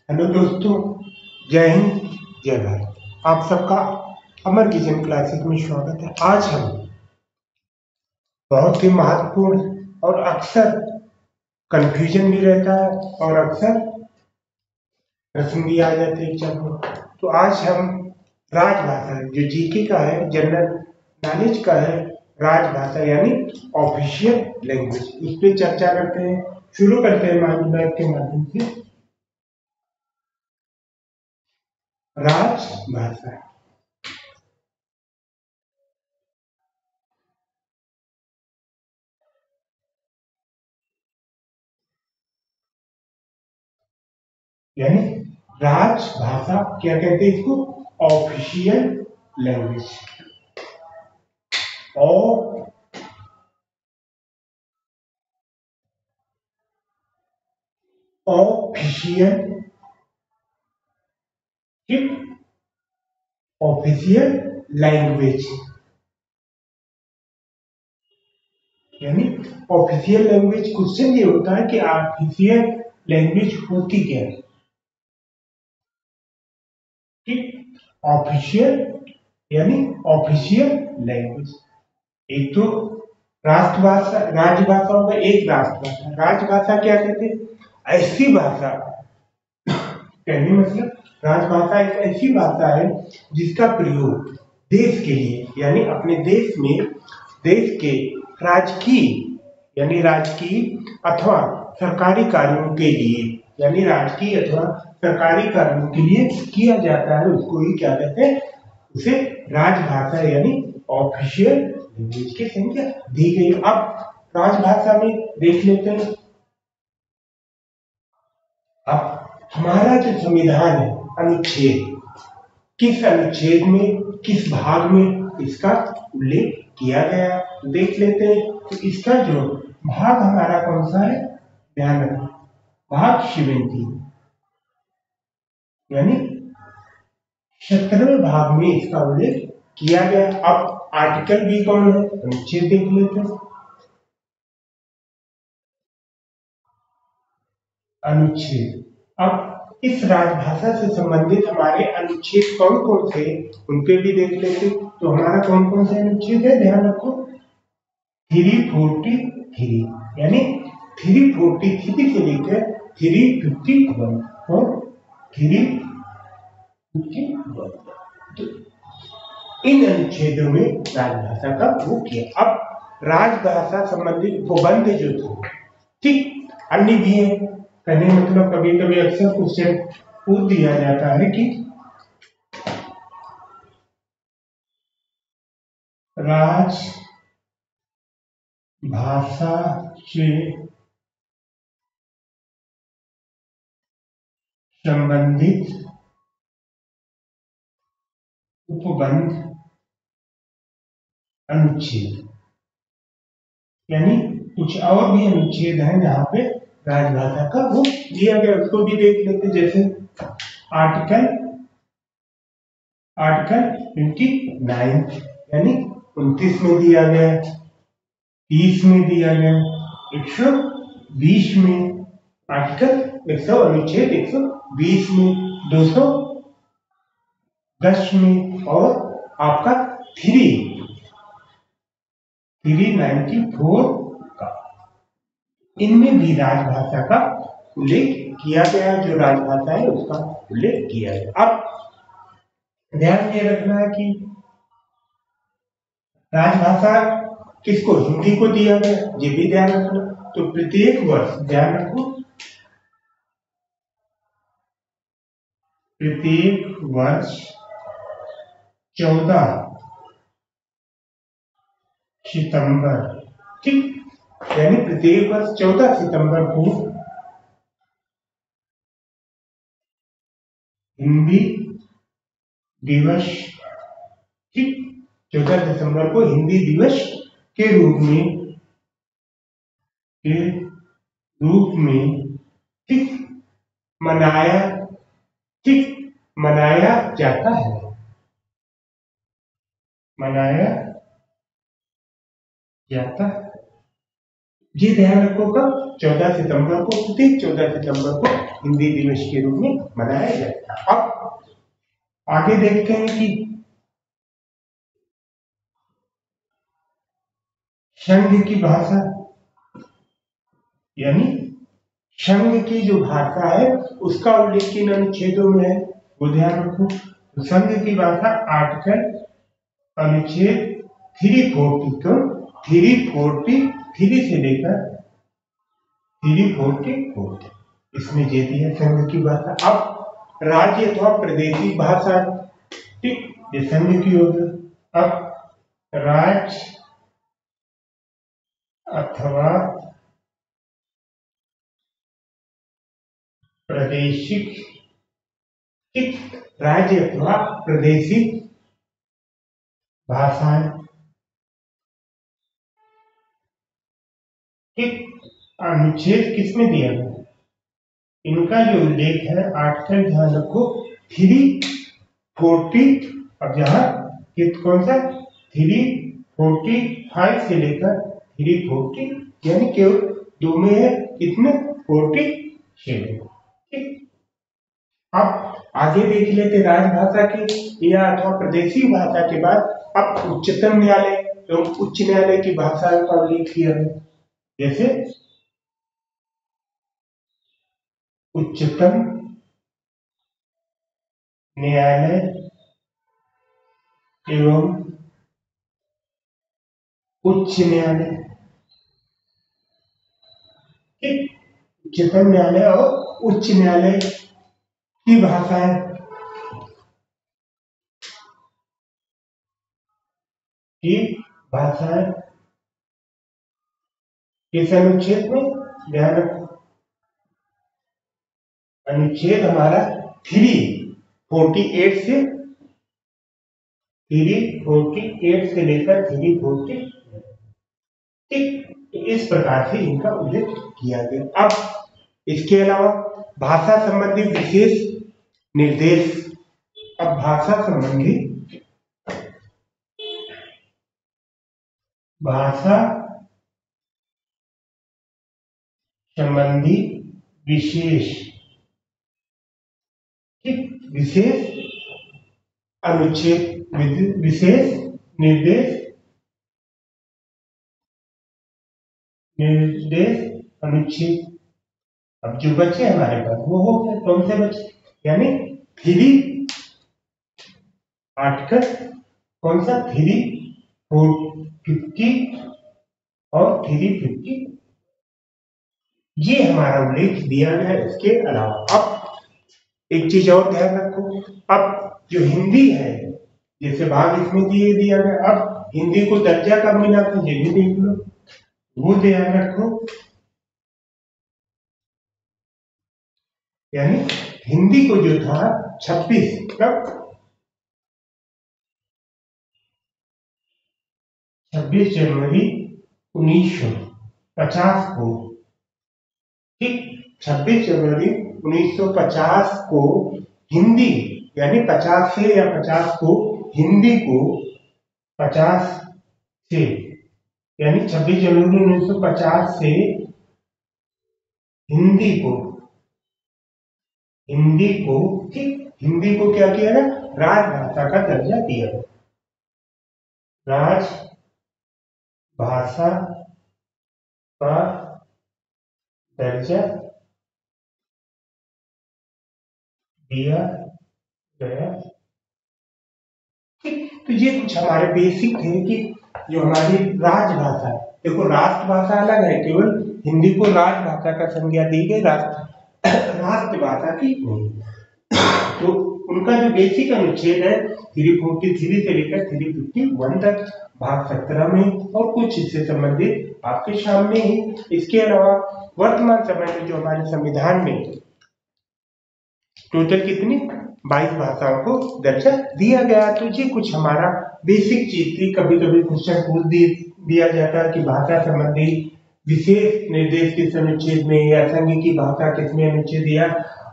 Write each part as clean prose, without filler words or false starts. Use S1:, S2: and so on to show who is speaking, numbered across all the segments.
S1: Hello दोस्तों, जय हिंद, जय भारत। आप सबका अमर किचन क्लासिक में स्वागत है। आज हम बहुत ही महत्वपूर्ण और अक्सर कंफ्यूजन भी रहता है और अक्सर प्रश्न भी आ जाते हैं एग्जाम में। तो आज हम राजभाषा, जो जीके का है, जनरल नॉलेज का है, राजभाषा यानी ऑफिशियल लैंग्वेज, इस पे चर्चा करते हैं। शुरू करते हैं माइंड मैप के माध्यम से। राजभाषा यानी राजभाषा, क्या कहते हैं इसको? Official language. ऑफिशियल, ठीक, ऑफिशियल लैंग्वेज यानी ऑफिशियल लैंग्वेज। क्वेश्चन ये होता है कि ऑफिशियल लैंग्वेज होती क्या है, ठीक। ऑफिशियल यानी ऑफिशियल लैंग्वेज। एक तो राष्ट्रभाषा, राजभाषाओं में एक राष्ट्रभाषा। राजभाषा क्या कहते हैं? ऐसी भाषा, कहने मतलब राजभाषा एक ऐसी भाषा है जिसका प्रयोग देश के लिए यानी अपने देश में, देश के राजकीय यानी राजकीय अथवा सरकारी कार्यों के लिए यानी राजकीय अथवा सरकारी कार्यों के लिए किया जाता है। उसको ही क्या कहते हैं? उसे राजभाषा यानी ऑफिशियल लैंग्वेज की संख्या दी गई। अब राजभाषा में देख लेते हैं। अब हमारा जो संविधान है, अनुच्छेद, किस अनुच्छेद में, किस भाग में इसका उल्लेख किया गया, तो देख लेते हैं। तो इसका जो भाग हमारा कौन सा है? ध्यान रखना, भाग 70 यानी 17वें भाग में इसका उल्लेख किया गया। अब आर्टिकल भी कौन है? अनुच्छेद देख लेते हैं। अनुच्छेद। अब इस राजभाषा से संबंधित हमारे अनुच्छेद कौन कौन थे, उनके भी देख लेते। तो हमारा कौन कौन से अनुच्छेद है, ध्यान रखो। 343 यानी 343 से लेकर 351 और 351, तो इन अनुच्छेदों में राजभाषा का वो किया। अब राजभाषा संबंधित प्रबंध जो थे, ठीक, अन्य भी है। कहने मतलब कभी कभी अक्सर क्वेश्चन पूछ दिया जाता है कि राजभाषा से संबंधित उपबंध अनुच्छेद, यानी कुछ और भी अनुच्छेद हैं जहां पे राजभाषा का वो दिया गया, उसको भी देख लेते। जैसे आर्टिकल 29 यानी 29 में दिया गया, 30 में दिया गया, 120 में, आर्टिकल 100 अनुच्छेद 120 में, 210 में, और आपका 394 का, इनमें भी राजभाषा का उल्लेख किया गया। जो राजभाषा है उसका उल्लेख किया गया। अब ध्यान ये रखना है कि राजभाषा किसको, हिंदी को दिया गया, ये भी ध्यान रखना। तो प्रत्येक वर्ष, ध्यान रखो, प्रत्येक वर्ष 14 सितंबर, ठीक, यानी प्रत्येक वर्ष 14 सितंबर को हिंदी दिवस, ठीक, 14 दिसंबर को हिंदी दिवस के रूप में, ठीक, मनाया, ठीक, मनाया जाता है, मनाया जाता है। ये ध्यान रखो कब 14 सितंबर को, प्रत्येक 14 सितंबर को हिंदी दिवस के रूप में मनाया जाता है। अब आगे देखते हैं कि संघ की भाषा, यानी संघ की जो भाषा है उसका उल्लेख किन अनुच्छेदों में है वो ध्यान रखो। तो संघ की भाषा आर्टिकल अनुच्छेद 340 को 343 से लेकर 344 इसमें ये दिया संघ की भाषा। अब राज्य अथवा प्रदेशी भाषा, ठीक, ये संघ की होगी। अब राज्य अथवा प्रादेशिक, ठीक, राज्य अथवा प्रादेशिक भाषाएं, ठीक, अनुच्छेद किसमें दिया गया, इनका जो उल्लेख है आर्टिकल ध्यान रखो 340, अब जहां कौन सा 345 से लेकर 340, यानी केवल दो में है, कितने 47, ठीक। अब आगे देख लेते राजभाषा की या अथवा प्रादेशिक भाषा के बाद अब उच्चतम न्यायालय एवं उच्च न्यायालय की भाषाओं का उल्लेख किया है। जैसे उच्चतम न्यायालय एवं उच्च न्यायालय, ठीक, उच्चतम न्यायालय और उच्च न्यायालय की भाषाएं, की भाषाएं किस अनुच्छेद में ध्यान रखो, अनुच्छेद हमारा 348 से 348 से लेकर 340, ठीक, तो इस प्रकार से इनका उल्लेख किया गया। अब इसके अलावा भाषा संबंधी विशेष निर्देश, अब भाषा संबंधी विशेष, ठीक, विशेष अनुच्छेद, विशेष निर्देश अनुच्छेद। अब जो बचे हमारे पास वो हो गए, कौन से बचे, यानी 3 आर्टिकल कौन सा 350 और 350, ये हमारा उल्लेख दिया गया। इसके अलावा अब एक चीज और ध्यान रखो, अब जो हिंदी है जैसे भाग इसमें दिया गया, अब हिंदी को दर्जा कब मिला था ये भी देख लो, वो ध्यान रखो, यानी हिंदी को जो था 26 कब 26 जनवरी 1950 को, ठीक, 26 जनवरी 1950 को हिंदी, यानी 50 से या 50 को हिंदी को 50 से, यानी 26 जनवरी 1950 से हिंदी को, ठीक, हिंदी को क्या किया गया, राजभाषा का दर्जा दिया गया, राजभाषा का दर्जा दिया गया, ठीक। तो ये कुछ हमारे बेसिक थे कि जो हमारी राजभाषा, देखो राष्ट्रभाषा अलग है, केवल हिंदी को राजभाषा का संज्ञा दी गई, राष्ट्रभाषा की नहीं। तो उनका जो बेसिक अनुच्छेद है 343 से लेकर 351 तक भाग 17 में, और कुछ इससे संबंधित आपके सामने ही। इसके अलावा वर्तमान समय में जो हमारे संविधान में टोटल कितनी 22 भाषाओं को दर्जा दिया गया। तो ये कुछ हमारा बेसिक चीज थी। कभी कभी क्वेश्चन पूछ दिया जाता है कि भाषा संबंधी विशेष निर्देश किस अनुच्छेद में, या संघ की भाषा किसमें अनुच्छेद दिया,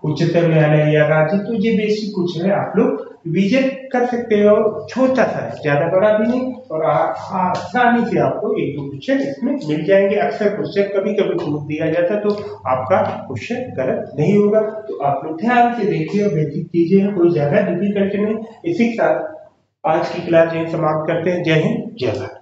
S1: उच्चतम न्यायालय या राज्य, तो ये बेसिक क्वेश्चन है, आप लोग रिवीजन कर सकते हो। छोटा सा है, ज्यादा बड़ा भी नहीं, और आसानी से आपको एक दो क्वेश्चन इसमें मिल जाएंगे। अक्सर क्वेश्चन कभी कभी पूछ दिया जाता तो आपका क्वेश्चन गलत नहीं होगा। तो आप लोग ध्यान से देखिए, बेसिक चीजें हैं, कोई ज्यादा डिफिकल्ट नहीं। इसी के साथ आज की क्लास यही समाप्त करते हैं। जय हिंद, जय भारत।